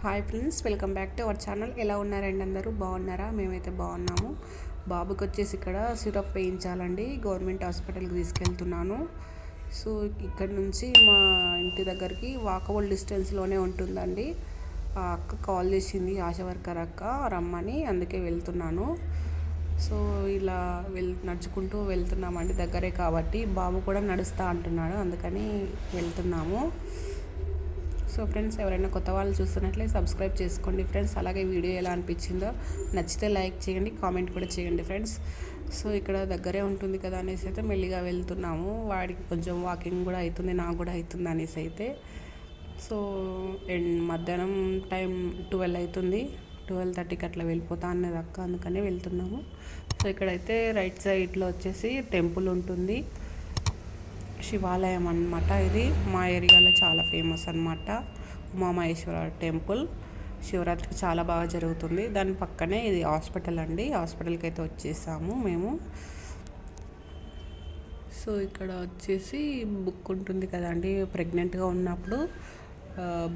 Hi friends, welcome back to our channel. ఎలా ఉన్నారండి? అందరూ బాగున్నారా? మేమైతే బాగున్నాము. బాబుకి వచ్చేసి ఇక్కడ సిరప్ వేయించాలండి. గవర్నమెంట్ హాస్పిటల్కి తీసుకెళ్తున్నాను. సో ఇక్కడ నుంచి మా ఇంటి దగ్గరికి వాకబుల్ డిస్టెన్స్లోనే ఉంటుందండి. ఆ అక్క కాల్ చేసింది, ఆశా వర్కర్ అక్క రమ్మని, అందుకే వెళ్తున్నాను. సో ఇలా నడుచుకుంటూ వెళ్తున్నామండి, దగ్గరే కాబట్టి. బాబు కూడా నడుస్తూ అంటున్నాడు, అందుకని వెళ్తున్నాము. సో ఫ్రెండ్స్, ఎవరైనా కొత్త వాళ్ళు చూస్తున్నట్లయితే సబ్స్క్రైబ్ చేసుకోండి ఫ్రెండ్స్. అలాగే వీడియో ఎలా అనిపించిందో నచ్చితే లైక్ చేయండి, కామెంట్ కూడా చేయండి ఫ్రెండ్స్. సో ఇక్కడ దగ్గరే ఉంటుంది కదా అనేసి అయితే మెల్లిగా వెళ్తున్నాము. వాడికి కొంచెం వాకింగ్ కూడా అవుతుంది, నాకు కూడా అవుతుంది అనేసి అయితే. సో మధ్యాహ్నం టైం 12 అవుతుంది, 12:30కి అట్లా వెళ్ళిపోతా అన్నది అక్క, అందుకనే వెళ్తున్నాము. సో ఇక్కడైతే రైట్ సైడ్లో వచ్చేసి టెంపుల్ ఉంటుంది, శివాలయం అన్నమాట. ఇది మా ఏరియాలో చాలా ఫేమస్ అన్నమాట, ఉమామహేశ్వర టెంపుల్. శివరాత్రికి చాలా బాగా జరుగుతుంది. దాని పక్కనే ఇది హాస్పిటల్ అండి. హాస్పిటల్కి అయితే వచ్చేసాము మేము. సో ఇక్కడ వచ్చేసి బుక్ ఉంటుంది కదండి, ప్రెగ్నెంట్గా ఉన్నప్పుడు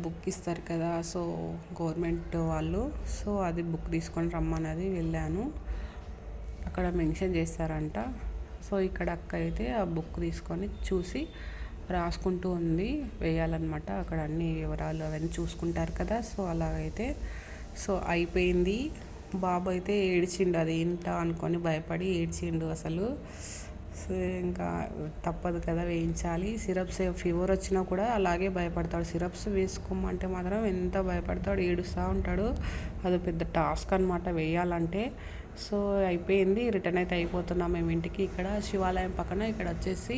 బుక్ ఇస్తారు కదా, సో గవర్నమెంట్ వాళ్ళు. సో అది బుక్ తీసుకొని రమ్మన్నది, వెళ్ళాను. అక్కడ మెన్షన్ చేస్తారంట. సో ఇక్కడ అక్క అయితే ఆ బుక్ తీసుకొని చూసి రాసుకుంటూ ఉంది, వేయాలన్నమాట. అక్కడ అన్ని వివరాలు అవన్నీ చూసుకుంటారు కదా. సో అలాగైతే సో అయిపోయింది. బాబు అయితే ఏడ్చిండు, అది ఏంటా అనుకొని భయపడి ఏడ్చిండు అసలు. సో ఇంకా తప్పదు కదా, వేయించాలి. సిరప్స్ ఫీవర్ వచ్చినా కూడా అలాగే భయపడతాడు. సిరప్స్ వేసుకోమంటే మాత్రం ఎంత భయపడతాడు, ఏడుస్తూ ఉంటాడు. అది పెద్ద టాస్క్ అనమాట వేయాలంటే. సో అయిపోయింది, రిటర్న్ అయితే అయిపోతున్నాం మేము ఇంటికి. ఇక్కడ శివాలయం పక్కన ఇక్కడ వచ్చేసి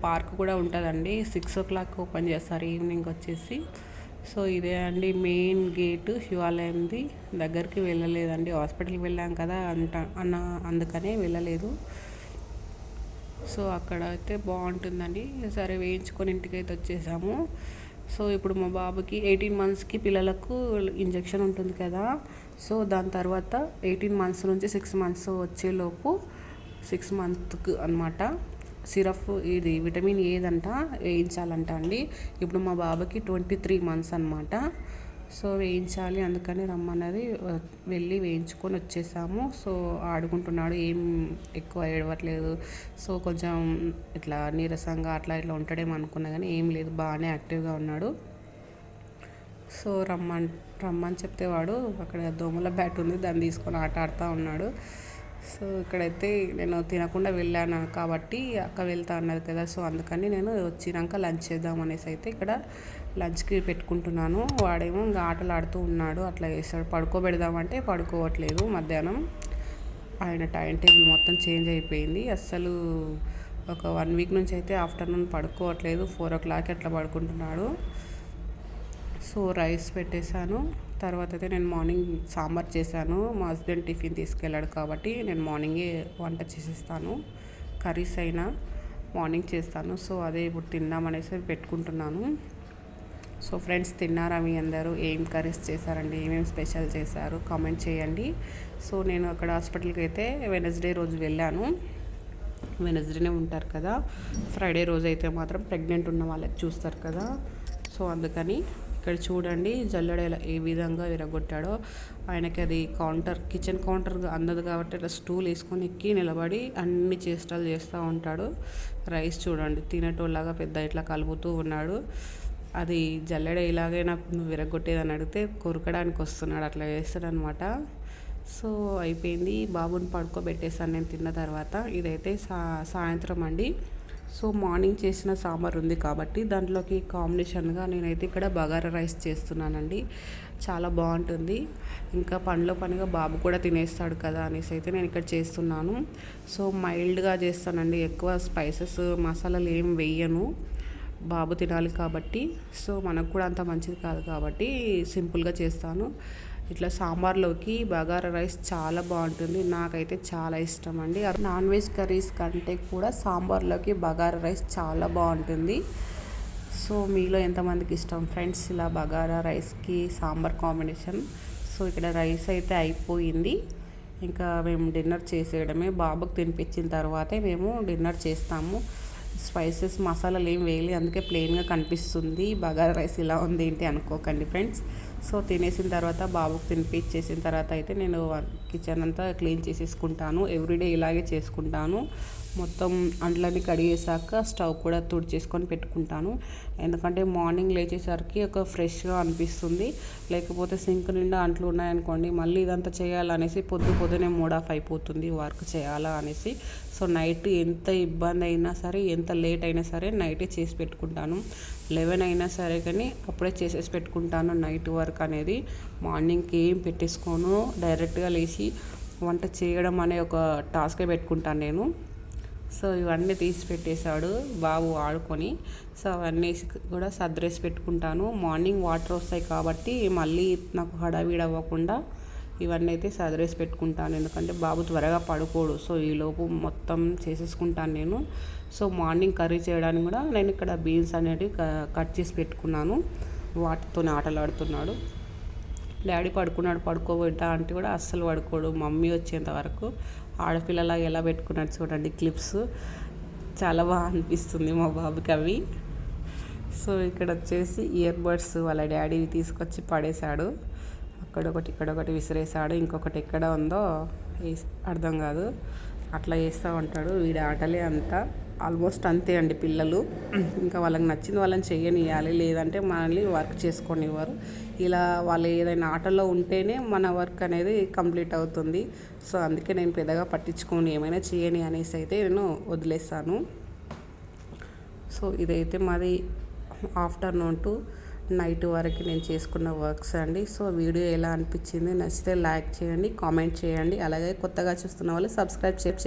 పార్క్ కూడా ఉంటుందండి. 6 o'clock ఓపెన్ చేస్తారు ఈవినింగ్ వచ్చేసి. సో ఇదే అండి మెయిన్ గేటు శివాలయంది. దగ్గరికి వెళ్ళలేదండి, హాస్పిటల్కి వెళ్ళాం కదా అందుకనే వెళ్ళలేదు. సో అక్కడ అయితే బాగుంటుందండి. సరే వేయించుకొని ఇంటికి అయితే వచ్చేసాము. సో ఇప్పుడు మా బాబుకి 18 monthsకి పిల్లలకు ఇంజెక్షన్ ఉంటుంది కదా. సో దాని తర్వాత 18 months నుంచి 6 months వచ్చేలోపు 6 monthsకి అనమాట సిరప్ ఇది విటమిన్ ఏదంట వేయించాలంట అండి. ఇప్పుడు మా బాబుకి 23 months అనమాట. సో వేయించాలి, అందుకని రమ్మన్నది, వెళ్ళి వేయించుకొని వచ్చేసాము. సో ఆడుకుంటున్నాడు, ఏం ఎక్కువ ఏడవట్లేదు. సో కొంచెం ఇట్లా నీరసంగా అట్లా ఇట్లా ఉంటాడేమో అనుకున్నా కానీ ఏం లేదు, బాగానే యాక్టివ్గా ఉన్నాడు. సో రమ్మని చెప్తే వాడు అక్కడ దోమల బ్యాట్ ఉంది, దాన్ని తీసుకొని ఆడుతూ ఉన్నాడు. సో ఇక్కడైతే నేను తినకుండా వెళ్ళాను కాబట్టి అక్క వెళ్తా అన్నది కదా, సో అందుకని నేను వచ్చినాక లంచ్ చేద్దాం అనేసి అయితే ఇక్కడ లంచ్కి పెట్టుకుంటున్నాను. వాడేమో ఇంకా ఆటలు ఆడుతూ ఉన్నాడు, అట్లా చేస్తాడు. పడుకోబెడదామంటే పడుకోవట్లేదు. మధ్యాహ్నం ఆయన టైం టేబుల్ మొత్తం చేంజ్ అయిపోయింది. అస్సలు ఒక 1 week నుంచి అయితే ఆఫ్టర్నూన్ పడుకోవట్లేదు, 4 o'clock అట్లా పడుకుంటున్నాడు. సో రైస్ పెట్టేశాను. తర్వాత అయితే నేను మార్నింగ్ సాంబార్ చేశాను. మా హస్బెండ్ టిఫిన్ తీసుకెళ్ళాడు కాబట్టి నేను మార్నింగే వంట చేసేస్తాను. కర్రీస్ అయినా మార్నింగ్ చేస్తాను. సో అదే ఇప్పుడు తిందామనేసి పెట్టుకుంటున్నాను. సో ఫ్రెండ్స్, తిన్నారా మీ అందరూ? ఏం కర్రీస్ చేశారండి, ఏమేమి స్పెషల్ చేశారు కామెంట్ చేయండి. సో నేను అక్కడ హాస్పిటల్కి అయితే వెనస్డే రోజు వెళ్ళాను. వెనస్డేనే ఉంటారు కదా, ఫ్రైడే రోజు అయితే మాత్రం ప్రెగ్నెంట్ ఉన్న వాళ్ళకి చూస్తారు కదా. సో అందుకని ఇక్కడ చూడండి జల్లెడ ఏ విధంగా విరగొట్టాడో. ఆయనకి అది కిచెన్ కౌంటర్ అందదు కాబట్టి అట్లా స్టూల్ వేసుకొని ఎక్కి నిలబడి అన్ని చేష్టలు చేస్తూ ఉంటాడు. రైస్ చూడండి తినేటోళ్ళగా పెద్ద ఇట్లా కలుపుతూ ఉన్నాడు. అది జల్లెడ ఇలాగైనా విరగొట్టేదని అడిగితే కొరకడానికి వస్తున్నాడు, అట్లా వేస్తాడు అనమాట. సో అయిపోయింది, బాబుని పడుకోబెట్టేసాను నేను తిన్న తర్వాత. ఇదైతే సాయంత్రం అండి. సో మార్నింగ్ చేసిన సాంబార్ ఉంది కాబట్టి దాంట్లోకి కాంబినేషన్గా నేనైతే ఇక్కడ బగారా రైస్ చేస్తున్నానండి. చాలా బాగుంటుంది. ఇంకా పనిగా బాబు కూడా తినేస్తాడు కదా అనేసి అయితే నేను ఇక్కడ చేస్తున్నాను. సో మైల్డ్గా చేస్తానండి, ఎక్కువ స్పైసెస్ మసాలాలు ఏం వేయను, బాబు తినాలి కాబట్టి. సో మనకు కూడా అంత మంచిది కాదు కాబట్టి సింపుల్గా చేస్తాను. ఇట్లా సాంబార్లోకి బగారా రైస్ చాలా బాగుంటుంది, నాకైతే చాలా ఇష్టం అండి. నాన్ వెజ్ కర్రీస్ కంటే కూడా సాంబార్లోకి బగారా రైస్ చాలా బాగుంటుంది. సో మీలో ఎంతమందికి ఇష్టం ఫ్రెండ్స్ ఇలా బగారా రైస్కి సాంబార్ కాంబినేషన్? సో ఇక్కడ రైస్ అయితే అయిపోయింది, ఇంకా మేము డిన్నర్ చేసేయడమే. బాబుకి తినిపించిన తర్వాతే మేము డిన్నర్ చేస్తాము. స్పైసెస్ మసాలాలు ఏం వేయలేదు, అందుకే ప్లెయిన్గా కనిపిస్తుంది. బగారా రైస్ ఇలా ఉంది ఏంటి అనుకోకండి ఫ్రెండ్స్. సో తినేసిన తర్వాత బాబుకి తినిపించేసిన తర్వాత అయితే నేను కిచెన్ అంతా క్లీన్ చేసేసుకుంటాను. ఎవ్రీడే ఇలాగే చేసుకుంటాను. మొత్తం అంట్లన్నీ కడిగేసాక స్టవ్ కూడా తుడిచేసుకొని పెట్టుకుంటాను. ఎందుకంటే మార్నింగ్ లేచేసరికి ఒక ఫ్రెష్గా అనిపిస్తుంది. లేకపోతే సింక్ నిండా అంట్లు ఉన్నాయనుకోండి, మళ్ళీ ఇదంతా చేయాలనేసి పొద్దునే మూడ్ ఆఫ్ అయిపోతుంది వర్క్ చేయాలా అనేసి. సో నైట్ ఎంత ఇబ్బంది అయినా సరే, ఎంత లేట్ అయినా సరే నైటే చేసి పెట్టుకుంటాను. 11 అయినా సరే కానీ అప్పుడే చేసేసి పెట్టుకుంటాను నైట్ వర్క్ అనేది. మార్నింగ్కి ఏం పెట్టేసుకోను, డైరెక్ట్గా లేచి వంట చేయడం అనే ఒక టాస్కే పెట్టుకుంటాను నేను. సో ఇవన్నీ తీసి పెట్టేశాడు బాబు ఆడుకొని. సో అవన్నీ కూడా సర్దేసి పెట్టుకుంటాను. మార్నింగ్ వాటర్ వస్తాయి కాబట్టి మళ్ళీ నాకు హడావిడి అవ్వకుండా ఇవన్నీ అయితే సర్దేసి పెట్టుకుంటాను. ఎందుకంటే బాబు త్వరగా పడుకోడు. సో ఈలోపు మొత్తం చేసేసుకుంటాను నేను. సో మార్నింగ్ కర్రీ చేయడానికి కూడా నేను ఇక్కడ బీన్స్ అనేవి కట్ చేసి పెట్టుకున్నాను. వాటితో ఆటలాడుతున్నాడు. డాడీ పడుకోబెట్టా అంటే కూడా అస్సలు పడుకోడు. మమ్మీ వచ్చేంత వరకు ఆడపిల్లలా ఎలా పెట్టుకున్నాడు చూడండి క్లిప్స్. చాలా బాగా అనిపిస్తుంది మా బాబుకి అవి. సో ఇక్కడ వచ్చేసి ఇయర్ బడ్స్ వాళ్ళ డాడీ తీసుకొచ్చి పడేశాడు. ఇక్కడొకటి విసిరేశాడు. ఇంకొకటి ఎక్కడ ఉందో అర్థం కాదు. అట్లా చేస్తూ ఉంటాడు. వీడి ఆటలే అంతా ఆల్మోస్ట్ అంతే అండి పిల్లలు. ఇంకా వాళ్ళకి నచ్చింది వాళ్ళని చెయ్యనివ్వాలి, లేదంటే మనల్ని వర్క్ చేసుకోనివ్వరు. ఇలా వాళ్ళు ఏదైనా ఆటల్లో ఉంటేనే మన వర్క్ అనేది కంప్లీట్ అవుతుంది. సో అందుకే నేను పెద్దగా పట్టించుకొని ఏమైనా చేయని అనేసి అయితే నేను వదిలేస్తాను. సో ఇదైతే మాది ఆఫ్టర్నూన్ టు నైట్ వరకు నేను చేసుకున్న వర్క్స్ అండి. సో వీడియో ఎలా అనిపించింది, నచ్చితే లైక్ చేయండి, కామెంట్ చేయండి. అలాగే కొత్తగా చూస్తున్న వాళ్ళు సబ్స్క్రైబ్ చేయండి.